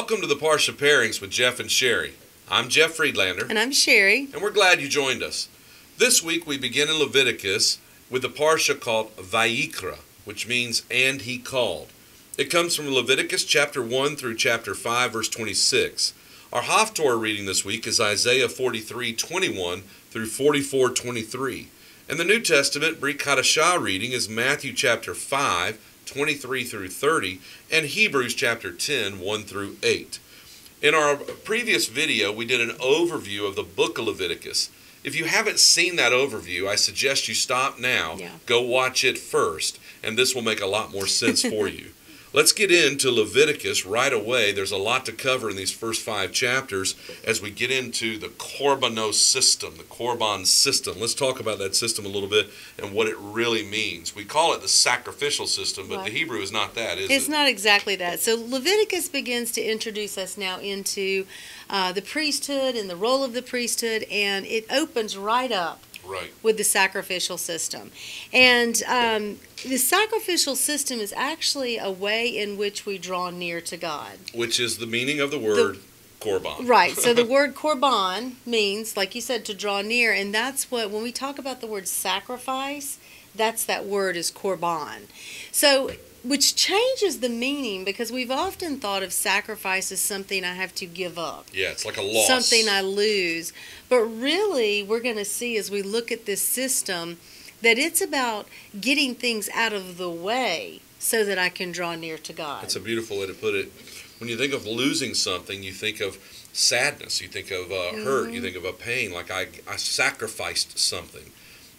Welcome to the Parsha Pairings with Jeff and Sherry. I'm Jeff Friedlander. And I'm Sherry. And we're glad you joined us. This week we begin in Leviticus with the Parsha called Vayikra, which means, and he called. It comes from Leviticus chapter 1 through chapter 5, verse 26. Our Haftorah reading this week is Isaiah 43:21 through 44:23. And the New Testament Brit Hadashah reading is Matthew chapter 5, 23 through 30, and Hebrews chapter 10, 1 through 8. In our previous video, we did an overview of the book of Leviticus. If you haven't seen that overview, I suggest you stop now, go watch it first, and this will make a lot more sense for you. Let's get into Leviticus right away. There's a lot to cover in these first 5 chapters as we get into the Korbanos system, the Korban system. Let's talk about that system a little bit and what it really means. We call it the sacrificial system, but the Hebrew is not that, is it? It's not exactly that. So Leviticus begins to introduce us now into the priesthood and the role of the priesthood, and it opens right up with the sacrificial system. And the sacrificial system is actually a way in which we draw near to God. Which is the meaning of the word korban. Right. So the word korban means, like you said, to draw near. And that's what, when we talk about the word sacrifice, that word is korban. So, which changes the meaning, because we've often thought of sacrifice as something I have to give up. Yeah, it's like a loss. Something I lose. But really, we're going to see as we look at this system that it's about getting things out of the way so that I can draw near to God. That's a beautiful way to put it. When you think of losing something, you think of sadness, you think of hurt, you think of a pain, like I sacrificed something.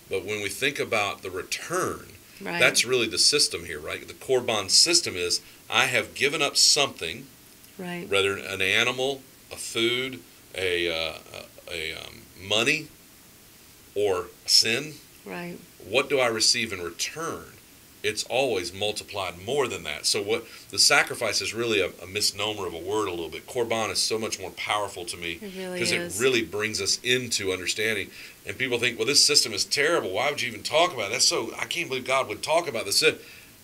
But when we think about the return, that's really the system here, right? The Korban system is, I have given up something, whether an animal, a food, a money, or sin. Right. What do I receive in return? It's always multiplied more than that. So what the sacrifice is really a misnomer of a word a little bit. Korban is so much more powerful to me because it really brings us into understanding. And people think, well, this system is terrible. Why would you even talk about it? I can't believe God would talk about this.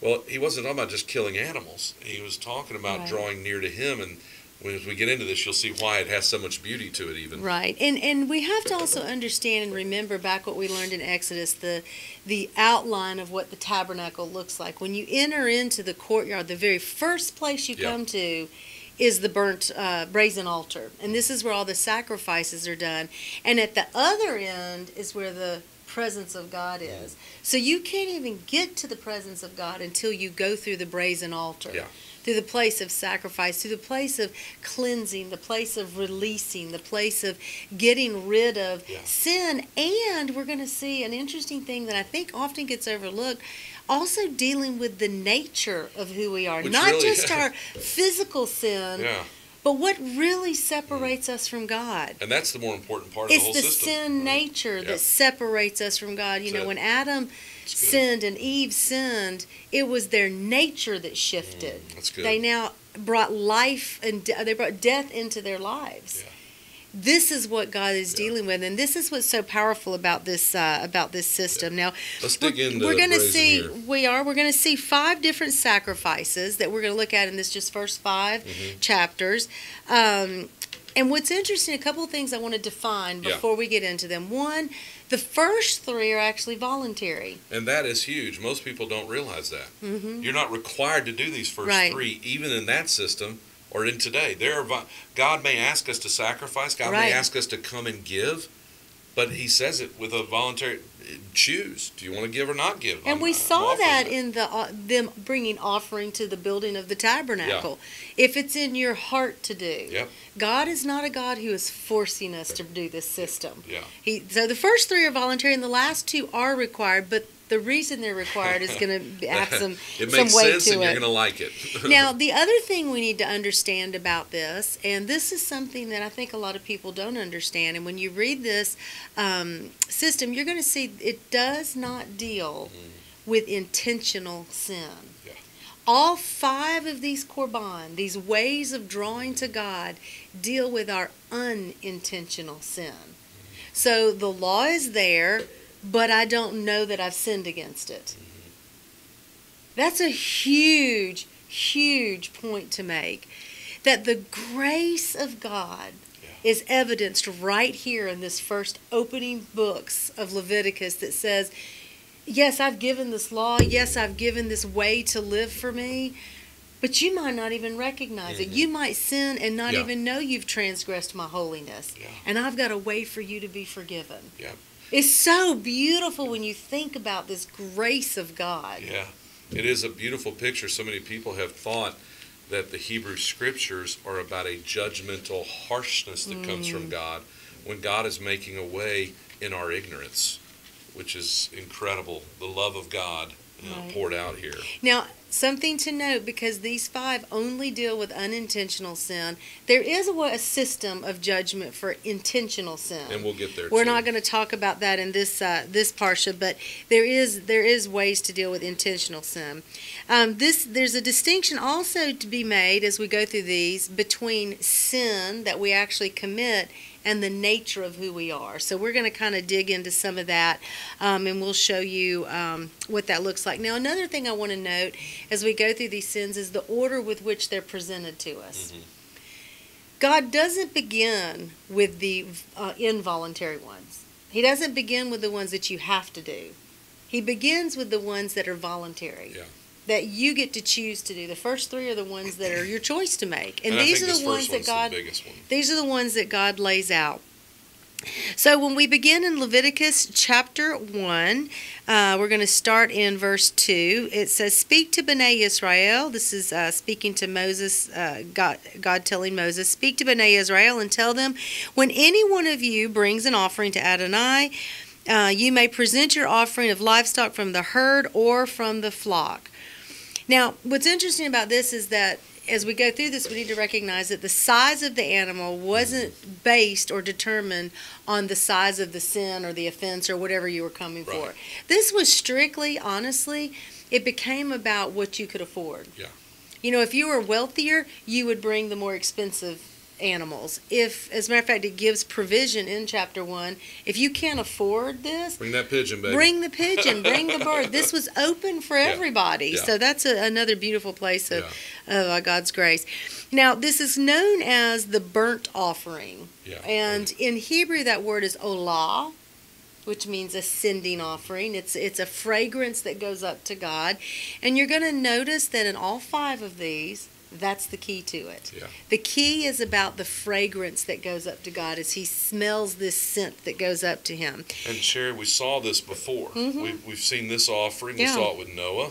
Well, he wasn't talking about just killing animals. He was talking about drawing near to him. And as we get into this, you'll see why it has so much beauty to it even. Right. And we have to also understand and remember back what we learned in Exodus, the outline of what the tabernacle looks like. When you enter into the courtyard, the very first place you come to is the burnt brazen altar. And this is where all the sacrifices are done. And at the other end is where the presence of God is. So you can't even get to the presence of God until you go through the brazen altar. Through the place of sacrifice, through the place of cleansing, the place of releasing, the place of getting rid of sin. And we're going to see an interesting thing that I think often gets overlooked, also dealing with the nature of who we are. Not just our physical sin, but what really separates us from God. And that's the more important part of the whole system. It's the sin nature that separates us from God. You know, when Adam sinned and Eve sinned, it was their nature that shifted. That's good. They now brought life and they brought death into their lives. This is what God is dealing with, and this is what's so powerful about this system. Now, let's dig into we're going to see here. We're going to see 5 different sacrifices that we're going to look at in this just first 5 chapters. And what's interesting, a couple of things I want to define before we get into them. One, the first 3 are actually voluntary. And that is huge. Most people don't realize that. You're not required to do these first 3, even in that system or in today. God may ask us to sacrifice. God may ask us to come and give. But he says it with a voluntary choose. Do you want to give or not give? And we saw that in them bringing offering to the building of the tabernacle. If it's in your heart to do. God is not a God who is forcing us to do this system. So the first 3 are voluntary and the last 2 are required, but the reason they're required is going to have some it makes weight sense to and it. You're going to like it. Now, the other thing we need to understand about this, and this is something that I think a lot of people don't understand, and when you read this system, you're going to see it does not deal with intentional sin. All 5 of these korban, these ways of drawing to God, deal with our unintentional sin. So the law is there, but I don't know that I've sinned against it. That's a huge, huge point to make. that the grace of God is evidenced right here in this first opening books of Leviticus that says, yes, I've given this law. Yes, I've given this way to live for me. But you might not even recognize it. You might sin and not even know you've transgressed my holiness. And I've got a way for you to be forgiven. It's so beautiful when you think about this grace of God. Yeah, it is a beautiful picture. So many people have thought that the Hebrew Scriptures are about a judgmental harshness that comes from God when God is making a way in our ignorance, which is incredible. The love of God poured out here. Now, something to note, because these 5 only deal with unintentional sin, there is a system of judgment for intentional sin. And we'll get there We're not going to talk about that in this parsha, but there is ways to deal with intentional sin. There's a distinction also to be made as we go through these between sin that we actually commit and the nature of who we are. So we're going to kind of dig into some of that, and we'll show you what that looks like. Now, another thing I want to note as we go through these sins is the order with which they're presented to us. God doesn't begin with the involuntary ones. He doesn't begin with the ones that you have to do. He begins with the ones that are voluntary. That you get to choose to do. The first 3 are the ones that are your choice to make. And these are the ones that God, these are the ones that God lays out. So when we begin in Leviticus chapter 1, we're going to start in verse 2. It says, "Speak to Bnei Israel." This is speaking to Moses, God telling Moses, "Speak to Bnei Israel and tell them, when any one of you brings an offering to Adonai, you may present your offering of livestock from the herd or from the flock." Now, what's interesting about this is that as we go through this, we need to recognize that the size of the animal wasn't based or determined on the size of the sin or the offense or whatever you were coming for. This was strictly, honestly, it became about what you could afford. You know, if you were wealthier, you would bring the more expensive animals. If, as a matter of fact, it gives provision in chapter 1. If you can't afford this, bring that pigeon, baby. Bring the pigeon, bring the bird. This was open for everybody. So that's another beautiful place of God's grace. Now, this is known as the burnt offering. And in Hebrew, that word is olah, which means ascending offering. It's a fragrance that goes up to God. And you're going to notice that in all 5 of these, that's the key to it. The key is about the fragrance that goes up to God as he smells this scent that goes up to him. And Sherry, we saw this before. We've seen this offering. We saw it with Noah.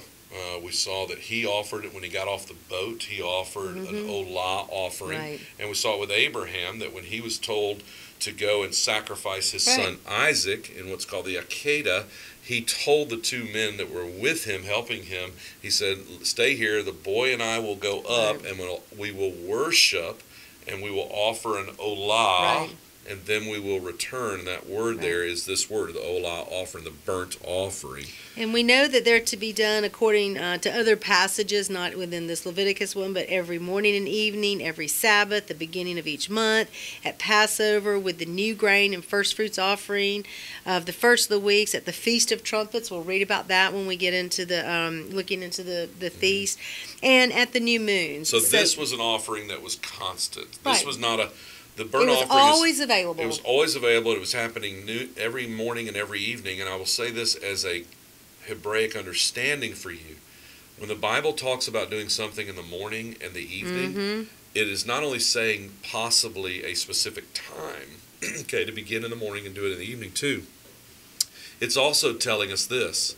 We saw that he offered it when he got off the boat. He offered an olah offering. And we saw it with Abraham that when he was told to go and sacrifice his son Isaac in what's called the Akedah, he told the 2 men that were with him, helping him, he said, "Stay here, the boy and I will go up, and we will worship, and we will offer an olah, and then we will return." And that word there is this word, the olah offering, the burnt offering. And we know that they're to be done according to other passages, not within this Leviticus one, but every morning and evening, every Sabbath, the beginning of each month, at Passover with the new grain and first fruits offering of the first of the weeks, at the Feast of Trumpets. We'll read about that when we get into the looking into the feast, and at the new moon. So this was an offering that was constant. This was not the burnt offering. It was always available. It was always available. It was happening every morning and every evening. And I will say this as a Hebraic understanding for you. When the Bible talks about doing something in the morning and the evening, it is not only saying possibly a specific time, okay, to begin in the morning and do it in the evening too. It's also telling us this.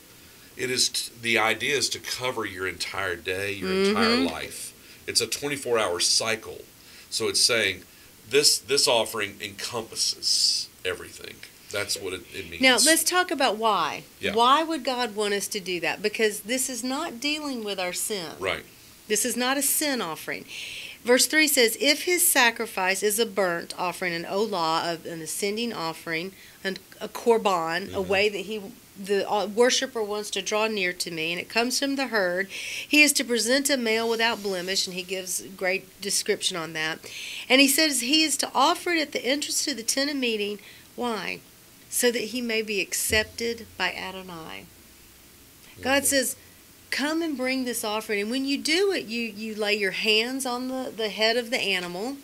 It is the idea is to cover your entire day, your entire life. It's a 24-hour cycle. So it's saying this offering encompasses everything. That's what it means. Now, let's talk about why. Why would God want us to do that? Because this is not dealing with our sin. This is not a sin offering. Verse 3 says, "If his sacrifice is a burnt offering, an olah, of an ascending offering, and a korban, a way that the worshiper wants to draw near to me, and it comes from the herd, he is to present a male without blemish," and he gives great description on that. And he says he is to offer it at the entrance to the tent of meeting. Why? So that he may be accepted by Adonai. God says, come and bring this offering. And when you do it, you lay your hands on the head of the animal.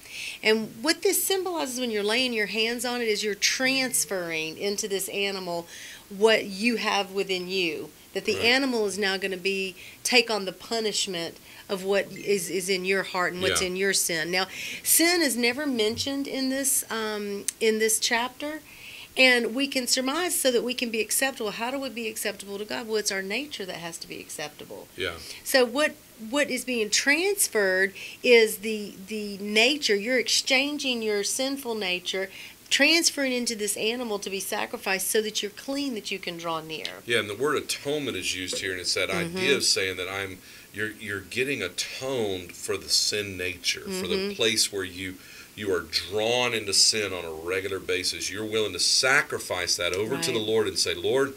And what this symbolizes when you're laying your hands on it is you're transferring into this animal what you have within you. That the animal is now going to take on the punishment of what is in your heart and what's in your sin. Now, sin is never mentioned in this chapter. And we can surmise so that we can be acceptable. How do we be acceptable to God? Well, it's our nature that has to be acceptable. Yeah. So what is being transferred is the nature. You're exchanging your sinful nature, transferring into this animal to be sacrificed so that you're clean, that you can draw near. Yeah, and the word atonement is used here, and it's that idea of saying that you're getting atoned for the sin nature, for the place where you are drawn into sin on a regular basis. You're willing to sacrifice that over to the Lord and say, Lord,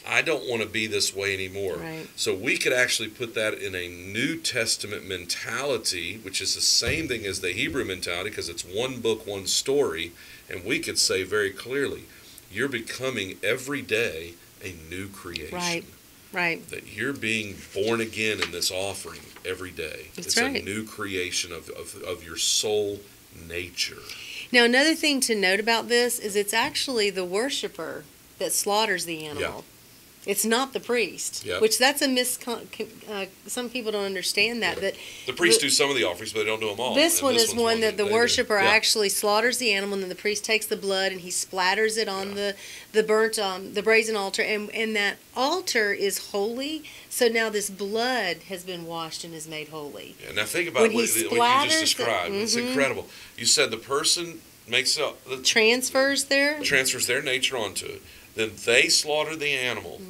I don't want to be this way anymore. Right. So we could actually put that in a New Testament mentality, which is the same thing as the Hebrew mentality, because it's one book, one story. And we could say very clearly, you're becoming every day a new creation. Right. Right. That you're being born again in this offering every day. That's it's right. a new creation of your soul nature. Now, another thing to note about this is it's actually the worshiper that slaughters the animal. It's not the priest, which that's a some people don't understand that. That the priests do some of the offerings, but they don't do them all. This one is one that the worshiper actually slaughters the animal, and then the priest takes the blood and he splatters it on the brazen altar, and that altar is holy. So now this blood has been washed and is made holy. Yeah, now think about what you just described. It's incredible. You said the person transfers their nature onto it. Then they slaughter the animal.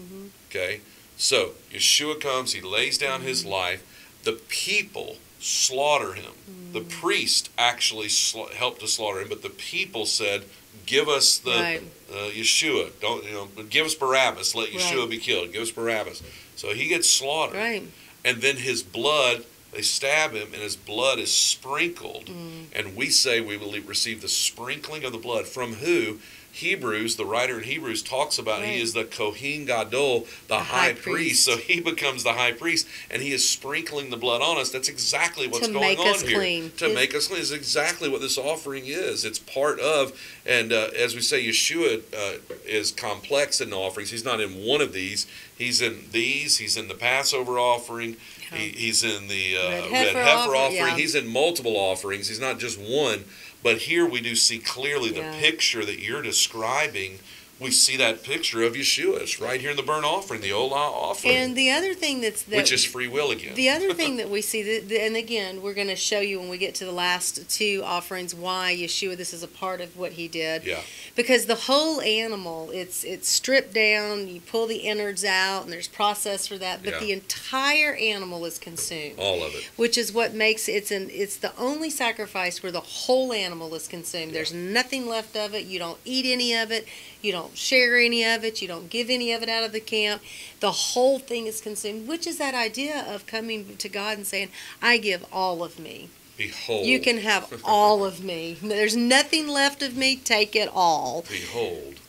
Okay, so Yeshua comes, he lays down his life. The people slaughter him. The priest actually helped to slaughter him, but the people said, "Give us the Yeshua. Don't give us Barabbas. Let Yeshua be killed. Give us Barabbas." So he gets slaughtered, and then his blood. They stab him, and his blood is sprinkled. And we say we will receive the sprinkling of the blood from who? Hebrews, the writer in Hebrews talks about he is the Kohen Gadol, the high priest. So he becomes the high priest, and he is sprinkling the blood on us. That's exactly what's going on here. To make us clean is exactly what this offering is. It's part of, and as we say, Yeshua is complex in the offerings. He's not in one of these. He's in these. He's in the Passover offering. He's in the red heifer offering. He's in multiple offerings. He's not just one. But here we do see clearly the picture that you're describing. We see that picture of Yeshua. It's right here in the burnt offering, the Olah offering. And the other thing which is free will again. The other thing that we see, and again, we're going to show you when we get to the last two offerings why Yeshua, this is a part of what he did. Yeah. Because the whole animal, it's stripped down, you pull the innards out, and there's process for that, but the entire animal is consumed. All of it. Which is what makes it's the only sacrifice where the whole animal is consumed. There's nothing left of it. You don't eat any of it. You don't share any of it. You don't give any of it out of the camp. The whole thing is consumed, which is that idea of coming to God and saying, I give all of me. Behold. You can have all of me. There's nothing left of me. Take it all. Behold,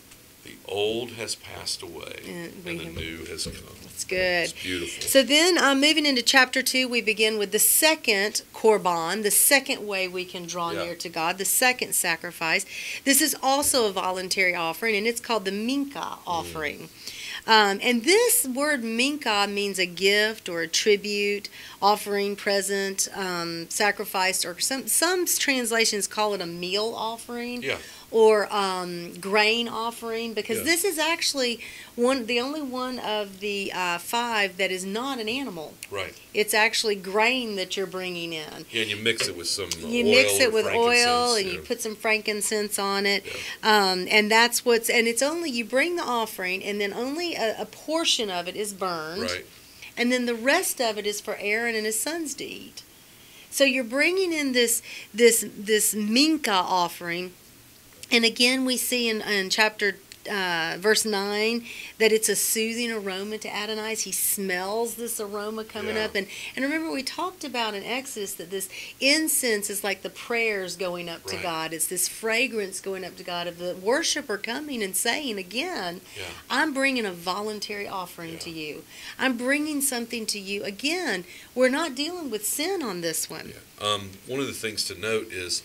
the old has passed away, and the new has come. That's good. It's beautiful. So then, moving into chapter 2, we begin with the second korban, the second way we can draw near to God, the second sacrifice. This is also a voluntary offering, and it's called the Minka Offering. And this word Minka means a gift or a tribute, offering, present, sacrifice, or some translations call it a meal offering. Or grain offering, because this is actually the only one of the 5 that is not an animal. Right. It's actually grain that you're bringing in. Yeah, and you mix it with some oil. You mix it with oil, and you put some frankincense on it, and that's and it's only you bring the offering, and then only a portion of it is burned, right, and then the rest of it is for Aaron and his sons to eat. So you're bringing in this Minka offering. And again, we see in chapter verse 9, that it's a soothing aroma to Adonai. He smells this aroma coming up. And remember, we talked about in Exodus that this incense is like the prayers going up to God. It's this fragrance going up to God of the worshiper coming and saying again, I'm bringing a voluntary offering to you. I'm bringing something to you. Again, we're not dealing with sin on this one. One of the things to note is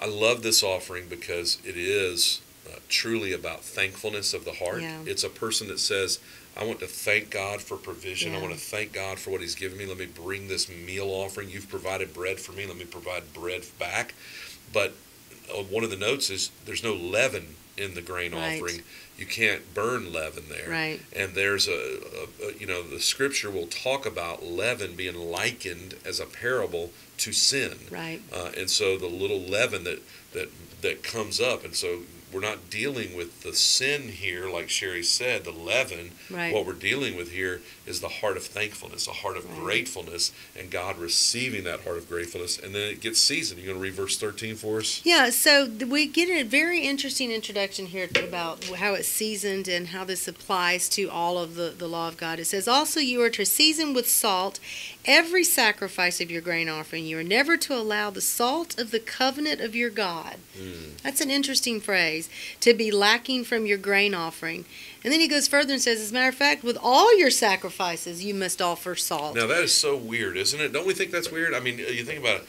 I love this offering because it is truly about thankfulness of the heart. It's a person that says, I want to thank God for provision. I want to thank God for what he's given me. Let me bring this meal offering. You've provided bread for me. Let me provide bread back. But one of the notes is there's no leaven in the grain offering. You can't burn leaven there. And there's the scripture will talk about leaven being likened as a parable to sin. And so the little leaven that comes up, and so we're not dealing with the sin here, like Sherry said, the leaven. What we're dealing with here is the heart of thankfulness, a heart of gratefulness, and God receiving that heart of gratefulness. And then it gets seasoned. You're going to read verse 13 for us? Yeah, so we get a very interesting introduction here about how it's seasoned and how this applies to all of the law of God. It says, also you are to season with salt every sacrifice of your grain offering. You are never to allow the salt of the covenant of your God. That's an interesting phrase, to be lacking from your grain offering. And then he goes further and says, as a matter of fact, with all your sacrifices, you must offer salt. Now, that is so weird, isn't it? Don't we think that's weird? I mean, you think about it.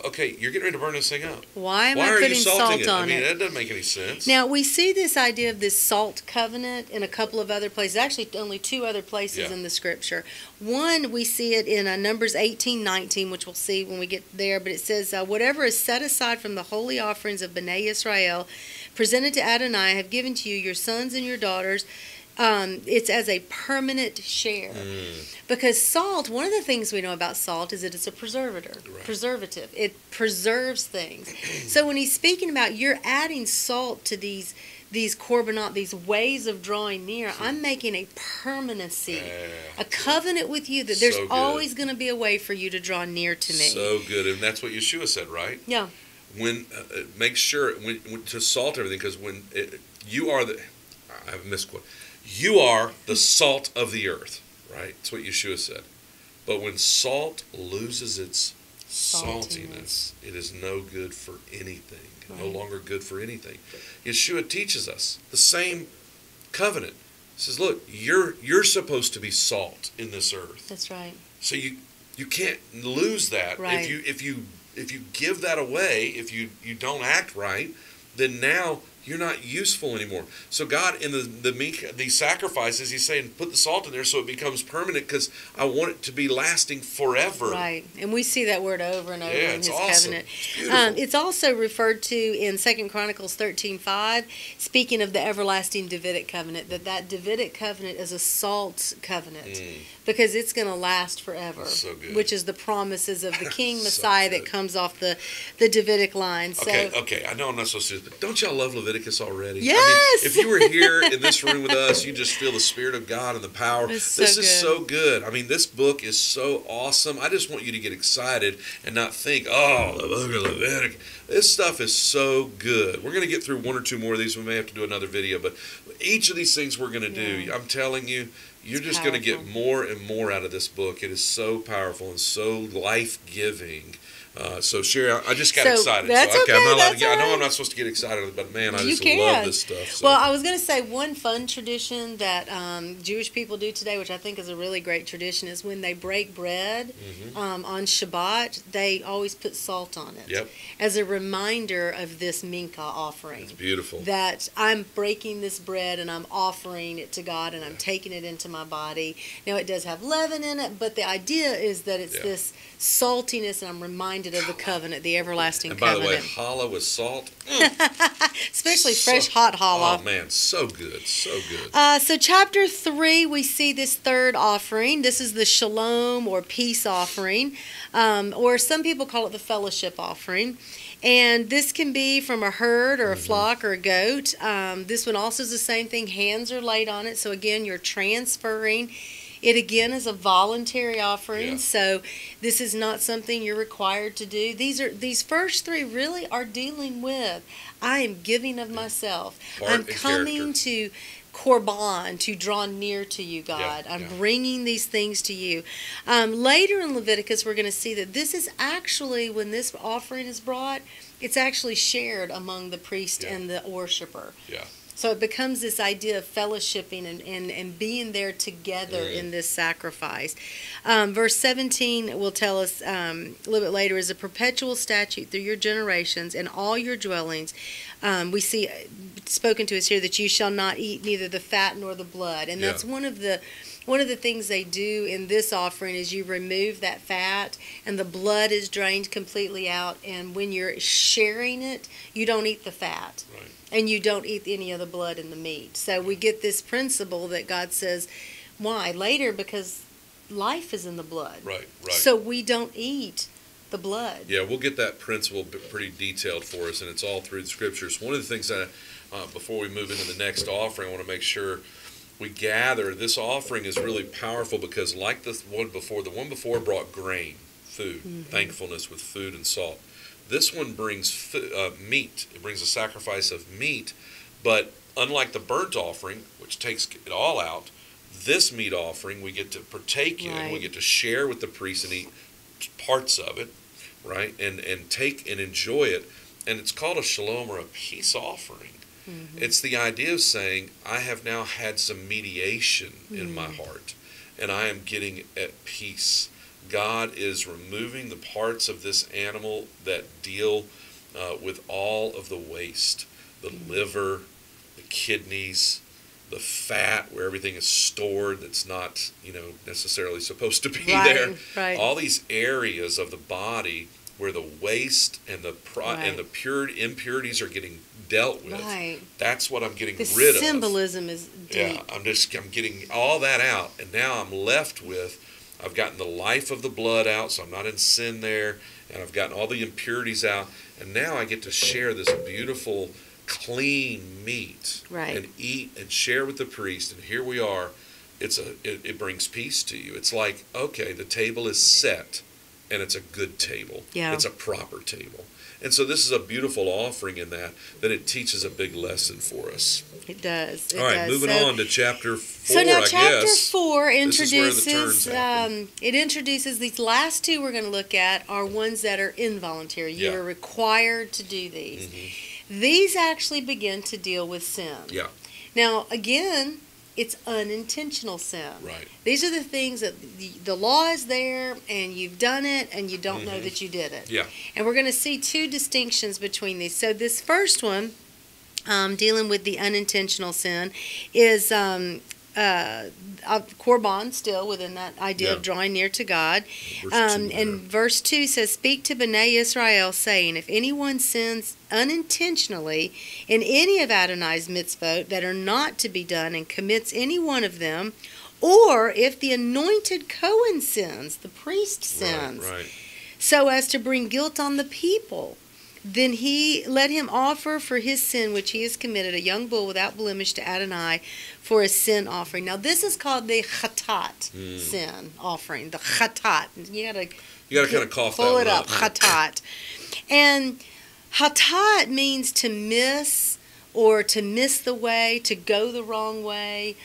Okay, you're getting ready to burn this thing up. Why am I putting salt on it? I mean, that doesn't make any sense. Now, we see this idea of this salt covenant in a couple of other places. Actually, only two other places in the scripture. One, we see it in Numbers 18:19, which we'll see when we get there. But it says, whatever is set aside from the holy offerings of Bnei Israel, presented to Adonai, I have given to you, your sons and your daughters. It's as a permanent share. Because salt, one of the things we know about salt is that it's a preservative. It preserves things. So when he's speaking about you're adding salt to these korbanot, these ways of drawing near, I'm making a permanency, a covenant with you that there's always going to be a way for you to draw near to me. So good. And that's what Yeshua said, right? Yeah. When make sure when to salt everything, because when you are the, I have a misquote. You are the salt of the earth, right? That's what Yeshua said. But when salt loses its saltiness, it is no good for anything. No longer good for anything. Yeshua teaches us the same covenant. He says, look, you're supposed to be salt in this earth. That's right. So you can't lose that. If you give that away, if you don't act right, then now you're not useful anymore. So God, in these sacrifices, he's saying, put the salt in there so it becomes permanent, because I want it to be lasting forever. Right. And we see that word over and over in his covenant. It's beautiful. It's also referred to in 2 Chronicles 13:5, speaking of the everlasting Davidic covenant, that Davidic covenant is a salt covenant, because it's going to last forever, which is the promises of the King Messiah that comes off the Davidic line. So, okay. I know I'm not supposed to, but don't y'all love Leviticus already? Yes! I mean, if you were here in this room with us, you just feel the Spirit of God and the power. This is so good. I mean, this book is so awesome. I just want you to get excited and not think, oh, the book of Leviticus. This stuff is so good. We're going to get through one or two more of these. We may have to do another video, but each of these things we're going to do, I'm telling you, you're just going to get more and more out of this book. It is so powerful and so life-giving. So Sherry, I just got excited. That's so, okay. I'm not allowed That's I know I'm not supposed to get excited, but man, I just love this stuff. So. Well, I was going to say one fun tradition that Jewish people do today, which I think is a really great tradition, is when they break bread on Shabbat, they always put salt on it as a reminder of this Minka offering. It's beautiful. That I'm breaking this bread and I'm offering it to God and I'm taking it into my body. Now, it does have leaven in it, but the idea is that it's this saltiness, and I'm reminded of the covenant, the everlasting covenant. And by the way, challah with salt. Especially fresh, hot challah. Oh, man, so good, so good. So chapter 3, we see this third offering. This is the Shalom or peace offering, or some people call it the fellowship offering. And this can be from a herd or a flock or a goat. This one also is the same thing. Hands are laid on it. So again, you're transferring It again is a voluntary offering, Yeah. so this is not something you're required to do. These first three really are dealing with, I am giving of myself. Heart I'm and coming character. to korban, to draw near to you, God. Yeah, I'm yeah. bringing these things to you. Later in Leviticus, we're going to see that this is actually, when this offering is brought, it's actually shared among the priest Yeah. and the worshiper. Yeah. So it becomes this idea of fellowshipping and being there together in this sacrifice. Verse 17 will tell us a little bit later, is a perpetual statute through your generations and all your dwellings. We see spoken to us here that you shall not eat neither the fat nor the blood. And that's one of the things they do in this offering is you remove that fat and the blood is drained completely out. And when you're sharing it, you don't eat the fat. Right. And you don't eat any of the blood in the meat. So we get this principle that God says, why? Later, because life is in the blood. Right, right. So we don't eat the blood. Yeah, we'll get that principle pretty detailed for us, and it's all through the scriptures. One of the things that, before we move into the next offering, I want to make sure we gather this offering is really powerful because, like the one before brought grain, food, thankfulness with food and salt. This one brings meat. It brings a sacrifice of meat, but unlike the burnt offering, which takes it all out, this meat offering we get to partake in. Right. We get to share with the priest and eat parts of it, right? And take and enjoy it. And it's called a shalom, or a peace offering. It's the idea of saying, I have now had some mediation in my heart, and I am getting at peace. God is removing the parts of this animal that deal with all of the waste, the liver, the kidneys, the fat, where everything is stored that's not, necessarily supposed to be there. Right. All these areas of the body where the waste and the Right. pure impurities are getting dealt with. Right. That's what I'm getting The rid of. symbolism is deep. Yeah, I'm getting all that out, and now I'm left with, I've gotten the life of the blood out, so I'm not in sin there, and I've gotten all the impurities out, and now I get to share this beautiful, clean meat, Right. and eat and share with the priest. And here we are. It brings peace to you. It's like, okay, the table is set, and it's a good table. Yeah. It's a proper table. And so this is a beautiful offering in that it teaches a big lesson for us. It does. All right, moving on to chapter 4, So now I chapter guess. 4 This is where the introduces, turns happen. it introduces these last two we're going to look at are ones that are involuntary. You Yeah. are required to do these. These actually begin to deal with sin. Yeah, Now, again, it's unintentional sin. right. These are the things that the law is there and you've done it and you don't know that you did it. Yeah. And we're going to see two distinctions between these. So this first one, dealing with the unintentional sin, is korban, still within that idea of drawing near to God. Verse 2 And verse 2 says, "Speak to Bnei Israel, saying, if anyone sins unintentionally in any of Adonai's mitzvot that are not to be done and commits any one of them, or if the anointed Cohen sins, the priest sins, Right. so as to bring guilt on the people, then let him offer for his sin which he has committed a young bull without blemish to Adonai for a sin offering." Now this is called the chatat sin offering. The chatat. You gotta kind of cough pull that it one up. Chatat. And chatat means to miss, or to miss the way, to go the wrong way.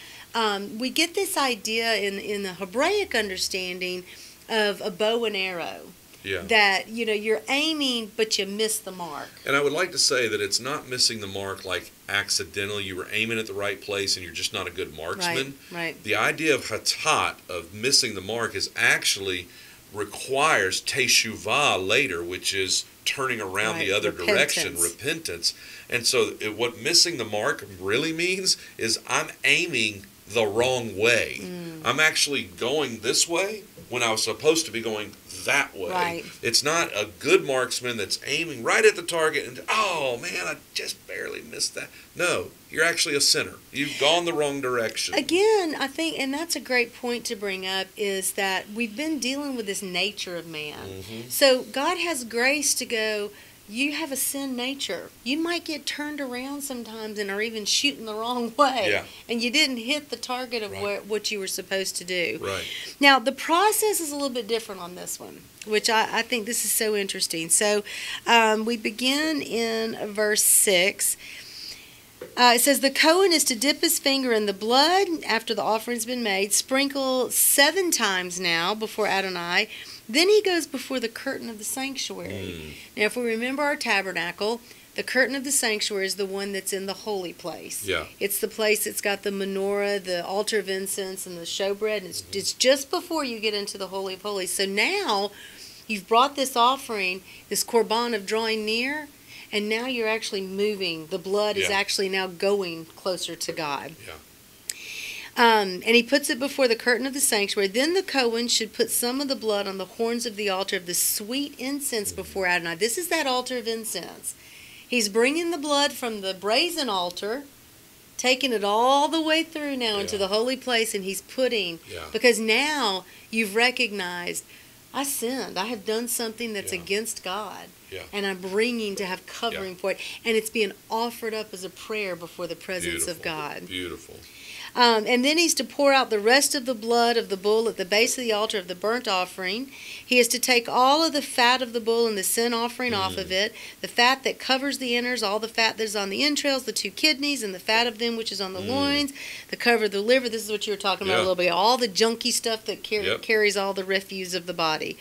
We get this idea in the Hebraic understanding of a bow and arrow. Yeah. That, you're aiming, but you miss the mark. And I would like to say that it's not missing the mark like accidentally. You were aiming at the right place and you're just not a good marksman. Right. The idea of hatat, of missing the mark, is actually requires teshuvah later, which is turning around the other direction, repentance. And so what missing the mark really means is I'm aiming the wrong way. I'm actually going this way when I was supposed to be going that way. Right. It's not a good marksman that's aiming right at the target and, oh man, I just barely missed that. No, you're actually a sinner. You've gone the wrong direction. Again, I think, and that's a great point to bring up, is that we've been dealing with this nature of man. So God has grace to go, you have a sin nature. You might get turned around sometimes and are even shooting the wrong way. Yeah. And you didn't hit the target of Right. what you were supposed to do. Right. Now, the process is a little bit different on this one, which I think this is so interesting. So we begin in verse 6. It says, the Cohen is to dip his finger in the blood after the offering's been made, sprinkle 7 times now before Adonai. Then he goes before the curtain of the sanctuary. Now, if we remember our tabernacle, the curtain of the sanctuary is the one that's in the holy place. Yeah. It's the place that's got the menorah, the altar of incense, and the showbread. And it's just before you get into the Holy of Holies. So now you've brought this offering, this korban of drawing near, and now you're actually moving. The blood is actually now going closer to God. Yeah. And he puts it before the curtain of the sanctuary. Then the Cohen should put some of the blood on the horns of the altar of the sweet incense before Adonai. This is that altar of incense. He's bringing the blood from the brazen altar, taking it all the way through now into the holy place, and he's putting, because now you've recognized, I sinned. I have done something that's against God. Yeah. And I'm bringing to have covering for it. And it's being offered up as a prayer before the presence of God. Beautiful. And then he's to pour out the rest of the blood of the bull at the base of the altar of the burnt offering. He is to take all of the fat of the bull and the sin offering off of it, the fat that covers the innards, all the fat that is on the entrails, the 2 kidneys, and the fat of them which is on the loins, the cover of the liver. This is what you were talking about a little bit. All the junky stuff that carries all the refuse of the body.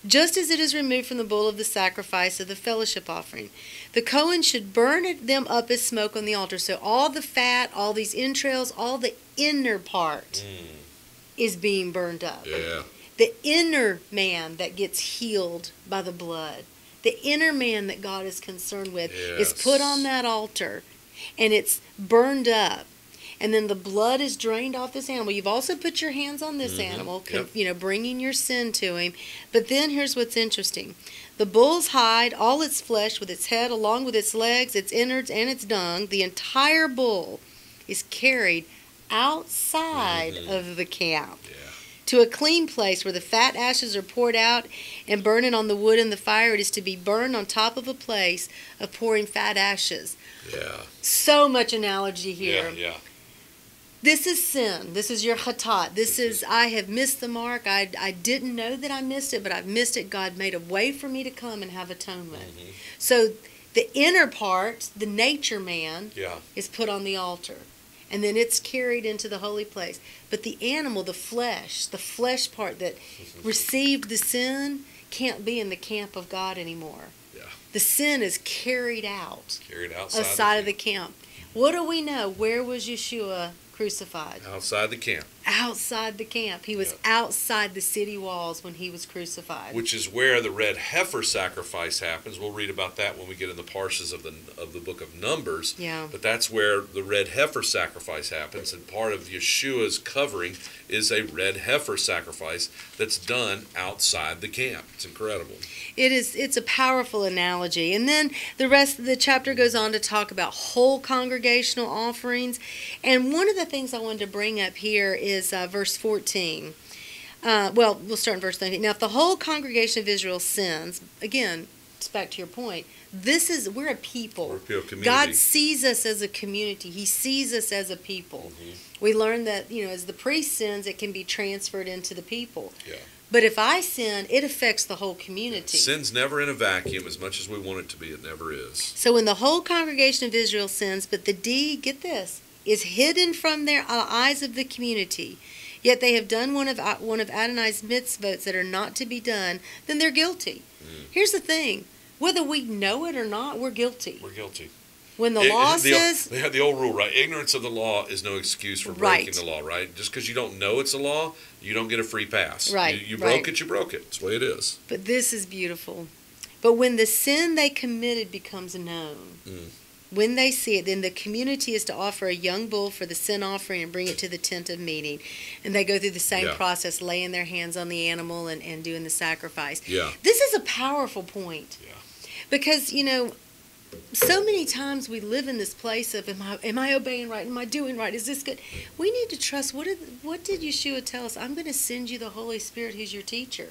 Just as it is removed from the bull of the sacrifice of the fellowship offering. The Cohen should burn them up as smoke on the altar. So all the fat, all these entrails, all the inner part is being burned up. Yeah. The inner man that gets healed by the blood, the inner man that God is concerned with, is put on that altar, and it's burned up. And then the blood is drained off this animal. You've also put your hands on this animal, bringing your sin to him. But then here's what's interesting. The bull's hide, all its flesh with its head, along with its legs, its innards, and its dung, the entire bull is carried outside of the camp to a clean place where the fat ashes are poured out and burning on the wood and the fire. It is to be burned on top of a place of pouring fat ashes. Yeah. So much analogy here. Yeah. This is sin. This is your chatat. This is, I have missed the mark. I didn't know that I missed it, but I've missed it. God made a way for me to come and have atonement. So the inner part, the nature man, is put on the altar. And then it's carried into the holy place. But the animal, the flesh part that received the sin, can't be in the camp of God anymore. Yeah. The sin is carried out. Carried outside of the camp. What do we know? Where was Yeshua crucified? Outside the camp. Outside the camp. He was outside the city walls when he was crucified. Which is where the red heifer sacrifice happens. We'll read about that when we get in the parshas of the book of Numbers. Yeah. But that's where the red heifer sacrifice happens, and part of Yeshua's covering is a red heifer sacrifice that's done outside the camp. It's incredible. It's a powerful analogy. And then the rest of the chapter goes on to talk about whole congregational offerings. And one of the things I wanted to bring up here is verse 14. We'll start in verse 13. Now, if the whole congregation of Israel sins, again, it's back to your point, we're a people. We're a community. God sees us as a community. He sees us as a people. We learn that, as the priest sins, it can be transferred into the people. Yeah. But if I sin, it affects the whole community. Sin's never in a vacuum. As much as we want it to be, it never is. So when the whole congregation of Israel sins, but the deed, get this, is hidden from their eyes of the community, yet they have done one of Adonai's mitzvot that are not to be done, then they're guilty. Here's the thing. Whether we know it or not, we're guilty. We're guilty. When the law says... They have the old rule, right? Ignorance of the law is no excuse for breaking the law, right? Just because you don't know it's a law, you don't get a free pass. Right. You broke it, you broke it. That's the way it is. But this is beautiful. But when the sin they committed becomes known, when they see it, then the community is to offer a young bull for the sin offering and bring it to the tent of meeting. And they go through the same process, laying their hands on the animal and doing the sacrifice. Yeah. This is a powerful point. Yeah. Because, so many times we live in this place of, am I obeying right? Am I doing right? Is this good? We need to trust. What did Yeshua tell us? I'm going to send you the Holy Spirit who's your teacher.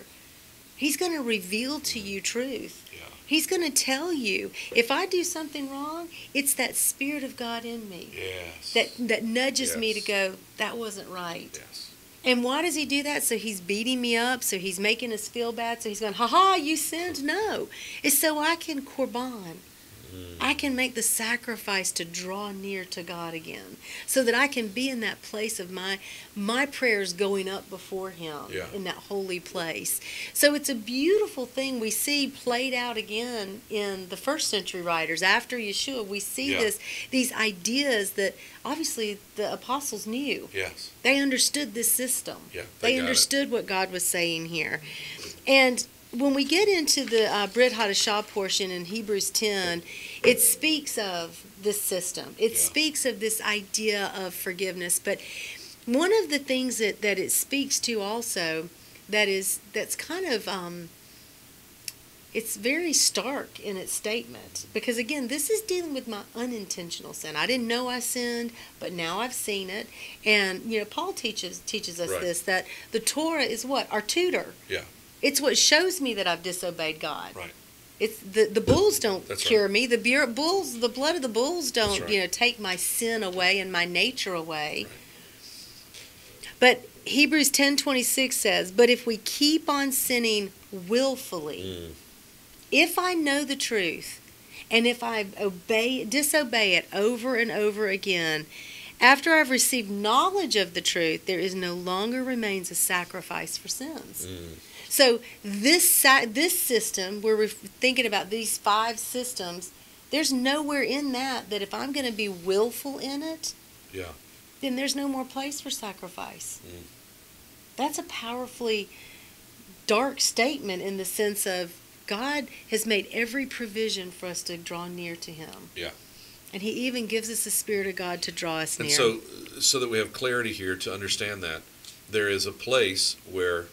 He's going to reveal to you truth. Yeah. He's going to tell you. If I do something wrong, it's that Spirit of God in me. Yes. That nudges Yes. me to go, that wasn't right. Yes. And why does he do that? So he's beating me up, so he's making us feel bad, so he's going, ha-ha, you sinned? No. It's so I can korban. I can make the sacrifice to draw near to God again, so that I can be in that place of my prayers going up before Him in that holy place. So it's a beautiful thing we see played out again in the first century writers. After Yeshua, we see these ideas that obviously the apostles knew. Yes. They understood this system. Yeah, they understood what God was saying here. And when we get into the Brit Hadashah portion in Hebrews 10, it speaks of this system. It speaks of this idea of forgiveness. But one of the things that it speaks to also that's kind of it's very stark in its statement. Because again, this is dealing with my unintentional sin. I didn't know I sinned, but now I've seen it. And Paul teaches us this, that the Torah is what? Our tutor. Yeah. It's what shows me that I've disobeyed God. Right. It's the bulls don't cure me. The blood of the bulls don't take my sin away and my nature away. Right. But Hebrews 10:26 says, "But if we keep on sinning willfully, if I know the truth, and if I disobey it over and over again, after I've received knowledge of the truth, there is no longer remains a sacrifice for sins." So this system, where we're thinking about these 5 systems, there's nowhere in that if I'm going to be willful in it, then there's no more place for sacrifice. That's a powerfully dark statement in the sense of God has made every provision for us to draw near to Him. Yeah. And He even gives us the Spirit of God to draw us near. And so that we have clarity here to understand that there is a place where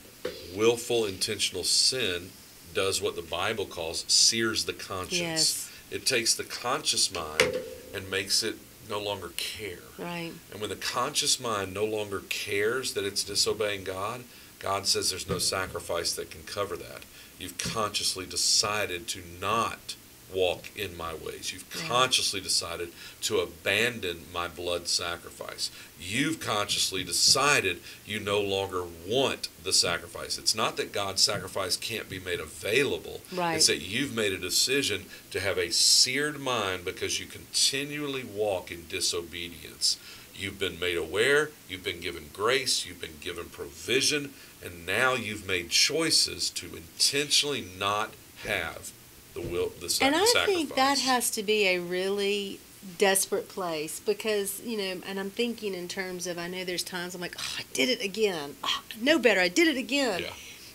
willful, intentional sin does what the Bible calls sears the conscience. Yes. It takes the conscious mind and makes it no longer care. Right. And when the conscious mind no longer cares that it's disobeying God, God says there's no sacrifice that can cover that. You've consciously decided to not walk in my ways. You've consciously decided to abandon my blood sacrifice. You've consciously decided you no longer want the sacrifice. It's not that God's sacrifice can't be made available. Right. It's that you've made a decision to have a seared mind because you continually walk in disobedience. You've been made aware, you've been given grace, you've been given provision, and now you've made choices to intentionally not have the sacrifice. And I think that has to be a really desperate place because, and I'm thinking in terms of, I know there's times I'm like, oh, I did it again. Oh, I know better. I did it again. Yeah.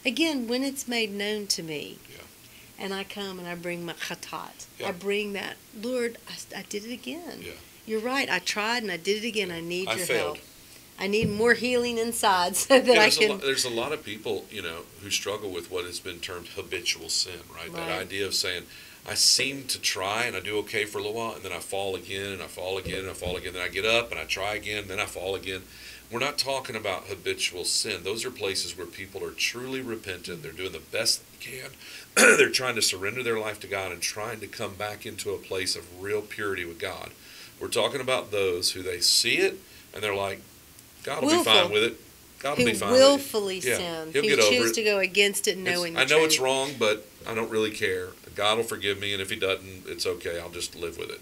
Again, when it's made known to me, and I come and I bring my chatat, I bring that, Lord, I did it again. Yeah. You're right. I tried and I did it again. I need your help. I need more healing inside so that I can. There's a lot of people, who struggle with what has been termed habitual sin, right? That idea of saying, I seem to try and I do okay for a little while, and then I fall again, and I fall again, and I fall again. Then I get up and I try again, and then I fall again. We're not talking about habitual sin. Those are places where people are truly repentant. They're doing the best they can. They're trying to surrender their life to God and trying to come back into a place of real purity with God. We're talking about those who they see it and they're like, God will be fine with it. God will be fine with it. Who willfully sin. He'll get over it. Who choose to go against it knowing the I know truth. it's wrong, but I don't really care. God will forgive me, and if He doesn't, it's okay. I'll just live with it.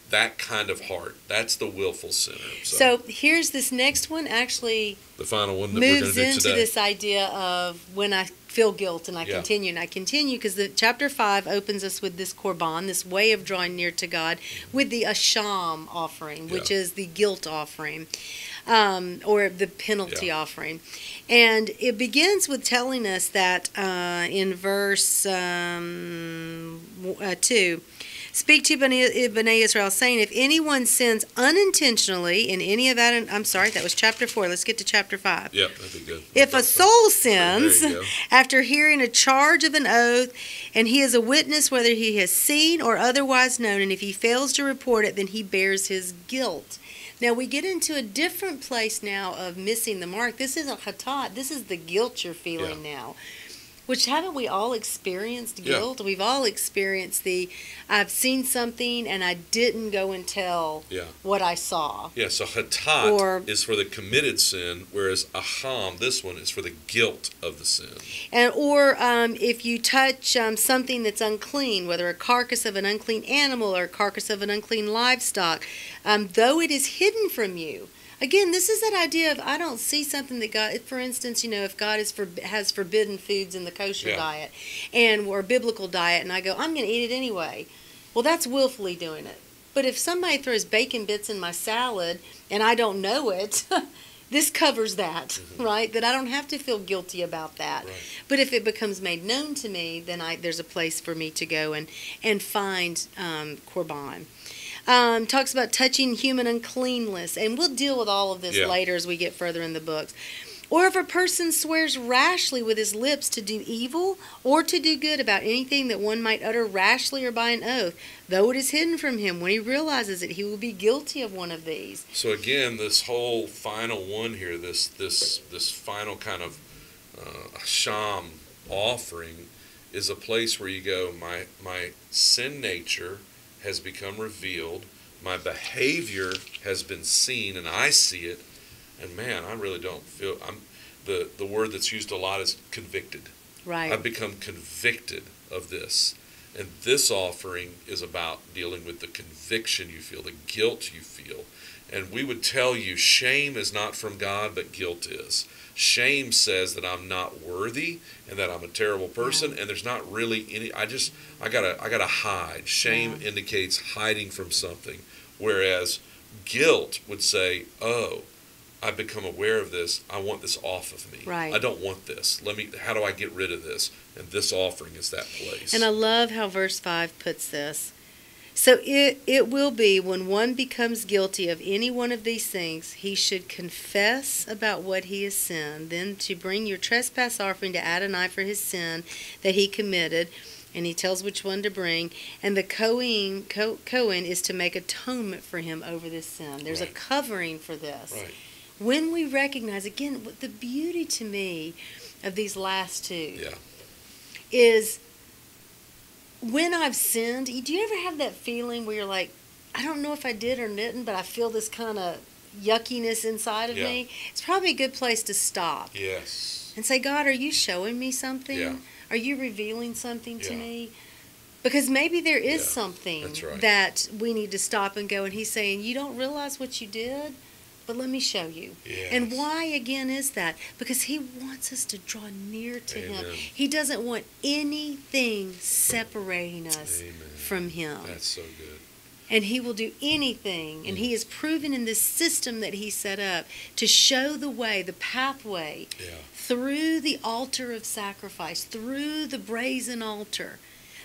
That kind of heart. That's the willful sinner. So here's this next one. Actually, the final one that we're going to do today. Moves into this idea of when I feel guilt and I continue. And I continue because the chapter 5 opens us with this korban, this way of drawing near to God, with the asham offering, which is the guilt offering. Or the penalty offering. And it begins with telling us that in verse 2, speak to Bnei Israel, saying, if anyone sins unintentionally in any of that, I'm sorry, that was chapter 4. Let's get to chapter 5. Yep, that'd be good. If a soul sins after hearing a charge of an oath, and he is a witness whether he has seen or otherwise known, and if he fails to report it, then he bears his guilt. Now we get into a different place now of missing the mark. This isn't chatat. This is the guilt you're feeling now. Which haven't we all experienced Yeah. guilt? We've all experienced I've seen something and I didn't go and tell Yeah. what I saw. Yeah, so hatat Or- is for the committed sin, whereas aham, this one, is for the guilt of the sin. Or if you touch something that's unclean, whether a carcass of an unclean animal or a carcass of an unclean livestock, though it is hidden from you. Again, this is that idea of I don't see something that God, for instance, if God has forbidden foods in the kosher diet or biblical diet, and I go, I'm going to eat it anyway. Well, that's willfully doing it. But if somebody throws bacon bits in my salad and I don't know it, this covers that, right? That I don't have to feel guilty about that. Right. But if it becomes made known to me, then there's a place for me to go and find korban. Talks about touching human uncleanness, and we'll deal with all of this later as we get further in the books. Or if a person swears rashly with his lips to do evil or to do good about anything that one might utter rashly or by an oath, though it is hidden from him, when he realizes it, he will be guilty of one of these. So again, this whole final one here, this final kind of sham offering, is a place where you go, my sin nature has become revealed, my behavior has been seen, and I see it, and man, I really don't feel, the word that's used a lot is convicted. Right. I've become convicted of this. And this offering is about dealing with the conviction you feel, the guilt you feel. And we would tell you shame is not from God, but guilt is. Shame says that I'm not worthy and that I'm a terrible person, and there's not really any. I gotta hide. Shame indicates hiding from something, whereas guilt would say, "Oh, I've become aware of this. I want this off of me. Right. I don't want this. How do I get rid of this?" And this offering is that place. And I love how verse 5 puts this. So it will be when one becomes guilty of any one of these things, he should confess about what he has sinned, then to bring your trespass offering to Adonai for his sin that he committed, and he tells which one to bring, and the Cohen is to make atonement for him over this sin. There's a covering for this. Right. When we recognize, again, the beauty to me of these last two is when I've sinned. Do you ever have that feeling where you're like, I don't know if I did or didn't, but I feel this kind of yuckiness inside of me? It's probably a good place to stop. Yes. And say, God, are you showing me something? Yeah. Are you revealing something to me? Because maybe there is something that we need to stop and go, and he's saying, you don't realize what you did? But let me show you. Yes. And why, again, is that? Because he wants us to draw near to him. He doesn't want anything separating us from him. That's so good. And he will do anything. And he has proven in this system that he set up to show the way, the pathway, through the altar of sacrifice, through the brazen altar,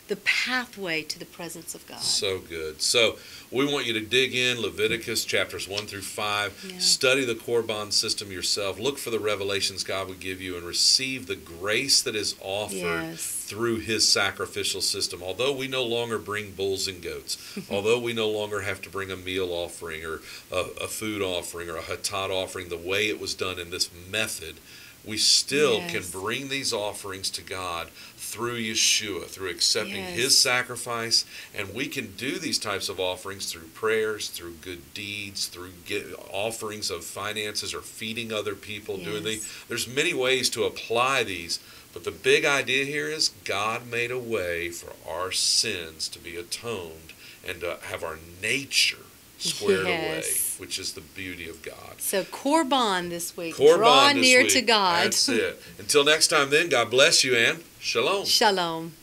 the pathway to the presence of God. So good. So we want you to dig in Leviticus chapters 1 through 5. Study the Korban system yourself. Look for the revelations God would give you and receive the grace that is offered through his sacrificial system. Although we no longer bring bulls and goats, although we no longer have to bring a meal offering or a food offering or a hatat offering the way it was done in this method, we still can bring these offerings to God through Yeshua, through accepting his sacrifice. And we can do these types of offerings through prayers, through good deeds, through offerings of finances or feeding other people. There's many ways to apply these. But the big idea here is God made a way for our sins to be atoned and to have our nature squared away, which is the beauty of God. So Korban this week. Korban Draw this near week. to God. That's it. Until next time then, God bless you and Shalom. Shalom.